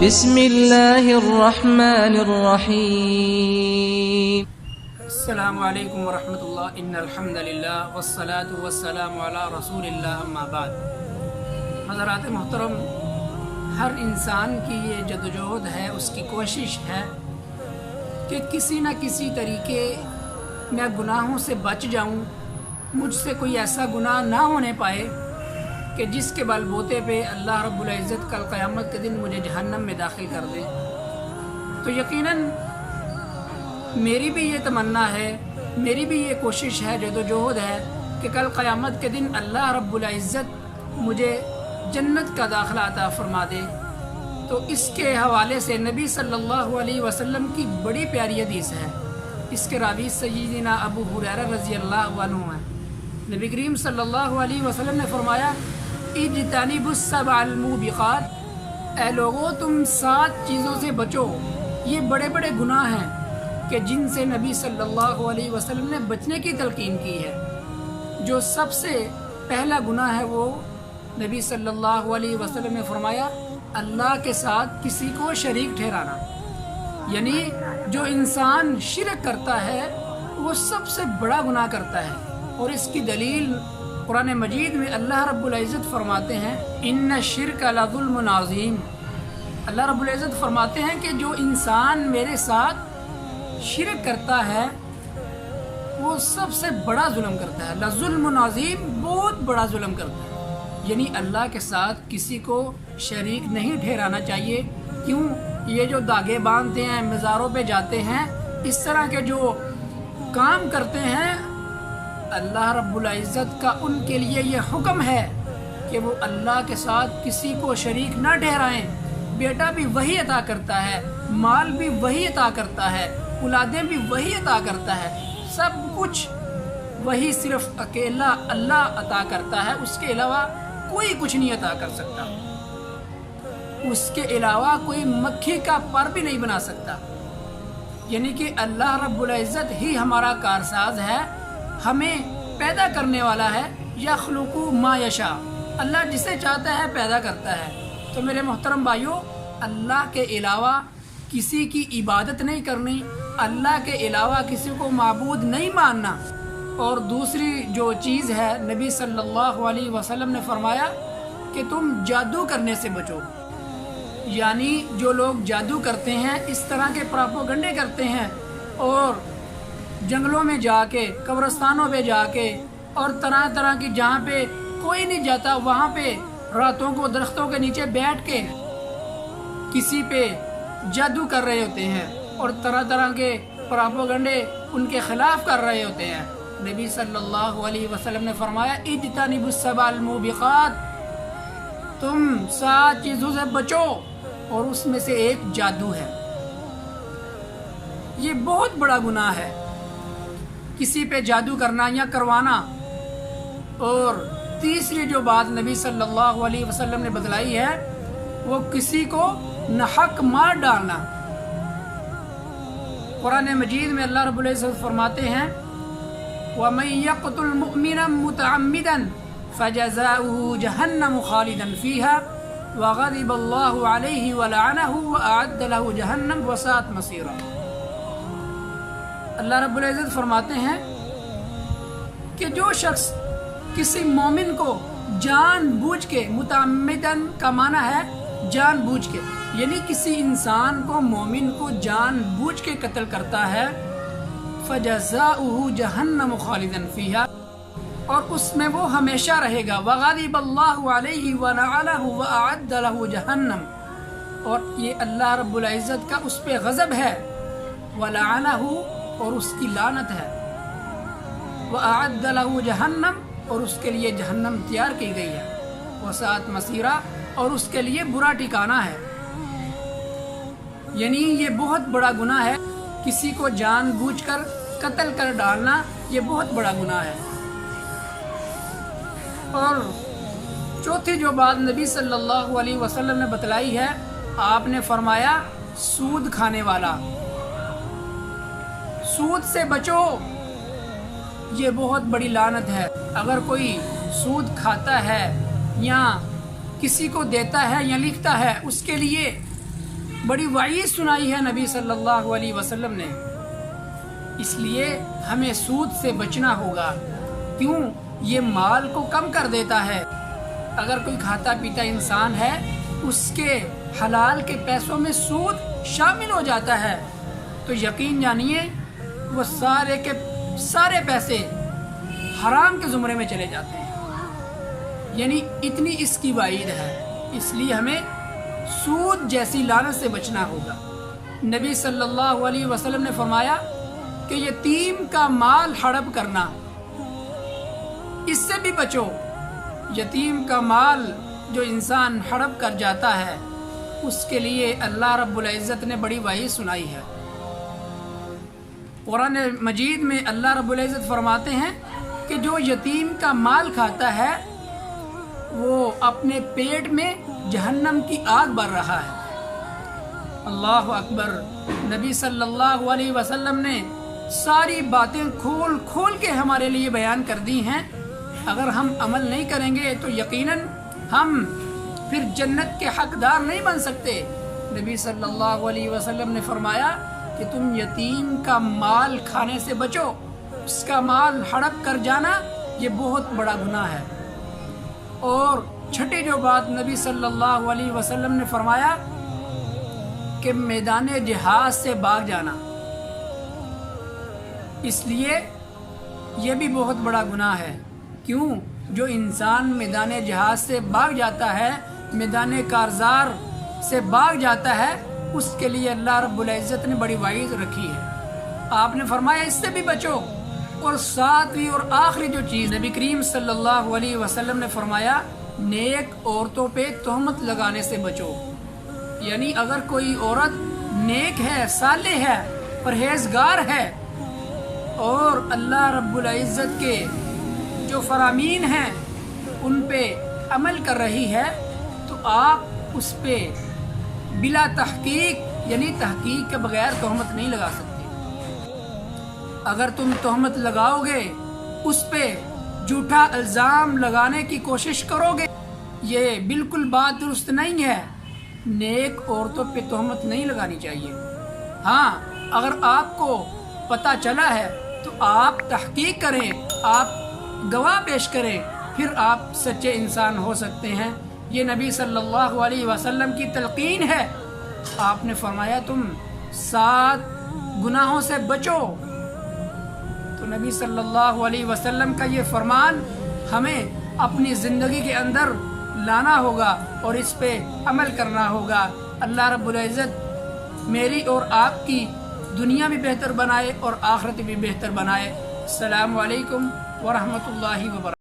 بسم اللہ الرحمن الرحیم۔ السلام علیکم ورحمۃ اللہ۔ ان الحمد للہ والصلاة والسلام علی رسول اللہ، اما بعد۔ حضرات محترم، ہر انسان کی یہ جدوجہد ہے، اس کی کوشش ہے کہ کسی نہ کسی طریقے میں گناہوں سے بچ جاؤں، مجھ سے کوئی ایسا گناہ نہ ہونے پائے کہ جس کے بل بوتے پہ اللہ رب العزت کل قیامت کے دن مجھے جہنم میں داخل کر دے۔ تو یقیناً میری بھی یہ تمنا ہے، میری بھی یہ کوشش ہے، جدوجہد ہے کہ کل قیامت کے دن اللہ رب العزت مجھے جنت کا داخلہ عطا فرما دے۔ تو اس کے حوالے سے نبی صلی اللہ علیہ وسلم کی بڑی پیاری حدیث ہے۔ اس کے راوی سیدنا ابو ہریرہ رضی اللہ عنہ ہیں۔ نبی کریم صلی اللہ علیہ وسلم نے فرمایا، اجتنبوا السبع الموبقات، اے لوگو تم 7 چیزوں سے بچو۔ یہ بڑے بڑے گناہ ہیں کہ جن سے نبی صلی اللہ علیہ وسلم نے بچنے کی تلقین کی ہے۔ جو سب سے پہلا گناہ ہے وہ نبی صلی اللہ علیہ وسلم نے فرمایا، اللہ کے ساتھ کسی کو شریک ٹھہرانا۔ یعنی جو انسان شرک کرتا ہے وہ سب سے بڑا گناہ کرتا ہے، اور اس کی دلیل قرآن مجید میں اللہ رب العزت فرماتے ہیں، ان الشرک لظلم عظیم۔ اللہ رب العزت فرماتے ہیں کہ جو انسان میرے ساتھ شرک کرتا ہے وہ سب سے بڑا ظلم کرتا ہے، لظلم عظیم، بہت بڑا ظلم کرتا ہے۔ یعنی اللہ کے ساتھ کسی کو شریک نہیں ٹھہرانا چاہیے۔ کیوں؟ یہ جو دھاگے باندھتے ہیں، مزاروں پہ جاتے ہیں، اس طرح کے جو کام کرتے ہیں، اللہ رب العزت کا ان کے لیے یہ حکم ہے کہ وہ اللہ کے ساتھ کسی کو شریک نہ ٹھہرائیں۔ بیٹا بھی وہی عطا کرتا ہے، مال بھی وہی عطا کرتا ہے، اولادیں بھی وہی عطا کرتا ہے، سب کچھ وہی، صرف اکیلا اللہ عطا کرتا ہے۔ اس کے علاوہ کوئی کچھ نہیں عطا کر سکتا، اس کے علاوہ کوئی مکھی کا پر بھی نہیں بنا سکتا۔ یعنی کہ اللہ رب العزت ہی ہمارا کارساز ہے، ہمیں پیدا کرنے والا ہے۔ یخلق ما یشاء، اللہ جسے چاہتا ہے پیدا کرتا ہے۔ تو میرے محترم بھائیوں، اللہ کے علاوہ کسی کی عبادت نہیں کرنی، اللہ کے علاوہ کسی کو معبود نہیں ماننا۔ اور دوسری جو چیز ہے، نبی صلی اللہ علیہ وسلم نے فرمایا کہ تم جادو کرنے سے بچو۔ یعنی جو لوگ جادو کرتے ہیں، اس طرح کے پراپوگنڈے کرتے ہیں، اور جنگلوں میں جا کے، قبرستانوں پہ جا کے، اور طرح طرح کی جہاں پہ کوئی نہیں جاتا وہاں پہ راتوں کو درختوں کے نیچے بیٹھ کے کسی پہ جادو کر رہے ہوتے ہیں، اور طرح طرح کے پراپوگنڈے ان کے خلاف کر رہے ہوتے ہیں۔ نبی صلی اللہ علیہ وسلم نے فرمایا، اجتنبوا السبع الموبقات، تم 7 چیزوں سے بچو، اور اس میں سے ایک جادو ہے۔ یہ بہت بڑا گناہ ہے، کسی پہ جادو کرنا یا کروانا۔ اور تیسری جو بات نبی صلی اللہ علیہ وسلم نے بتلائی ہے وہ کسی کو ناحق مار ڈالنا۔ قرآن مجید میں اللہ رب العزت فرماتے ہیں، وَمَن يَقْتُلْ مُؤْمِنًا مُتَعَمِّدًا فَجَزَاؤُهُ جَهَنَّمُ خَالِدًا فِيهَا وَغَضِبَ اللَّهُ عَلَيْهِ وَلَعَنَهُ وَأَعَدَّ لَهُ جَهَنَّمَ وَسَاءَتْ مَصِيرًا۔ اللہ رب العزت فرماتے ہیں کہ جو شخص کسی مومن کو جان بوجھ کے، متعمدن کا معنی ہے جان بوجھ کے، یعنی کسی انسان کو، مومن کو جان بوجھ کے قتل کرتا ہے، فَجَزَاؤُهُ جَهَنَّمُ خَالِدًا فِيهَا، اور اس میں وہ ہمیشہ رہے گا، وَغَضِبَ اللَّهُ عَلَيْهِ وَلَعَنَهُ وَأَعَدَّ لَهُ جَهَنَّمَ، اور یہ اللہ رب العزت کا اس پہ غضب ہے، وَلَعَنَهُ، اور اس کی لعنت ہے، وَأَعَدَّ لَهُ جَهَنَّمَ، اور اس کے لیے جہنم تیار کی گئی ہے، وَسَاءَتْ مَصِيرًا، اور اس کے لیے برا ٹھکانہ ہے۔ یعنی یہ بہت بڑا گناہ ہے، کسی کو جان بوجھ کر قتل کر ڈالنا، یہ بہت بڑا گناہ ہے۔ اور چوتھی جو بات نبی صلی اللہ علیہ وسلم نے بتلائی ہے، آپ نے فرمایا، سود کھانے والا، سود سے بچو، یہ بہت بڑی لعنت ہے۔ اگر کوئی سود کھاتا ہے یا کسی کو دیتا ہے یا لکھتا ہے، اس کے لیے بڑی وعید سنائی ہے نبی صلی اللہ علیہ وسلم نے۔ اس لیے ہمیں سود سے بچنا ہوگا، کیوں؟ یہ مال کو کم کر دیتا ہے۔ اگر کوئی کھاتا پیتا انسان ہے، اس کے حلال کے پیسوں میں سود شامل ہو جاتا ہے، تو یقین جانیے وہ سارے کے سارے پیسے حرام کے زمرے میں چلے جاتے ہیں، یعنی اتنی اس کی وعید ہے۔ اس لیے ہمیں سود جیسی لعنت سے بچنا ہوگا۔ نبی صلی اللہ علیہ وسلم نے فرمایا کہ یتیم کا مال ہڑپ کرنا، اس سے بھی بچو۔ یتیم کا مال جو انسان ہڑپ کر جاتا ہے، اس کے لیے اللہ رب العزت نے بڑی وعید سنائی ہے۔ قرآن مجید میں اللہ رب العزت فرماتے ہیں کہ جو یتیم کا مال کھاتا ہے وہ اپنے پیٹ میں جہنم کی آگ بھر رہا ہے۔ اللہ اکبر۔ نبی صلی اللہ علیہ وسلم نے ساری باتیں کھول کھول کے ہمارے لیے بیان کر دی ہیں۔ اگر ہم عمل نہیں کریں گے تو یقیناً ہم پھر جنت کے حقدار نہیں بن سکتے۔ نبی صلی اللہ علیہ وسلم نے فرمایا کہ تم یتیم کا مال کھانے سے بچو، اس کا مال ہڑپ کر جانا یہ بہت بڑا گناہ ہے۔ اور چھٹی جو بات نبی صلی اللہ علیہ وسلم نے فرمایا کہ میدان جہاد سے بھاگ جانا، اس لیے یہ بھی بہت بڑا گناہ ہے۔ کیوں؟ جو انسان میدان جہاد سے بھاگ جاتا ہے، میدان کارزار سے بھاگ جاتا ہے، اس کے لیے اللہ رب العزت نے بڑی وعید رکھی ہے۔ آپ نے فرمایا اس سے بھی بچو۔ اور ساتویں اور آخری جو چیز نبی کریم صلی اللہ علیہ وسلم نے فرمایا، نیک عورتوں پہ تہمت لگانے سے بچو۔ یعنی اگر کوئی عورت نیک ہے، صالح ہے، پرہیزگار ہے اور اللہ رب العزت کے جو فرامین ہیں ان پہ عمل کر رہی ہے، تو آپ اس پہ بلا تحقیق یعنی تحقیق کے بغیر تہمت نہیں لگا سکتے۔ اگر تم تہمت لگاؤ گے، اس پہ جھوٹا الزام لگانے کی کوشش کرو گے، یہ بالکل بات درست نہیں ہے۔ نیک عورتوں پہ تہمت نہیں لگانی چاہیے۔ ہاں، اگر آپ کو پتہ چلا ہے تو آپ تحقیق کریں، آپ گواہ پیش کریں، پھر آپ سچے انسان ہو سکتے ہیں۔ یہ نبی صلی اللہ علیہ وسلم کی تلقین ہے۔ آپ نے فرمایا تم 7 گناہوں سے بچو۔ تو نبی صلی اللہ علیہ وسلم کا یہ فرمان ہمیں اپنی زندگی کے اندر لانا ہوگا اور اس پہ عمل کرنا ہوگا۔ اللہ رب العزت میری اور آپ کی دنیا بھی بہتر بنائے اور آخرت بھی بہتر بنائے۔ السلام علیکم ورحمۃ اللہ وبرکاتہ۔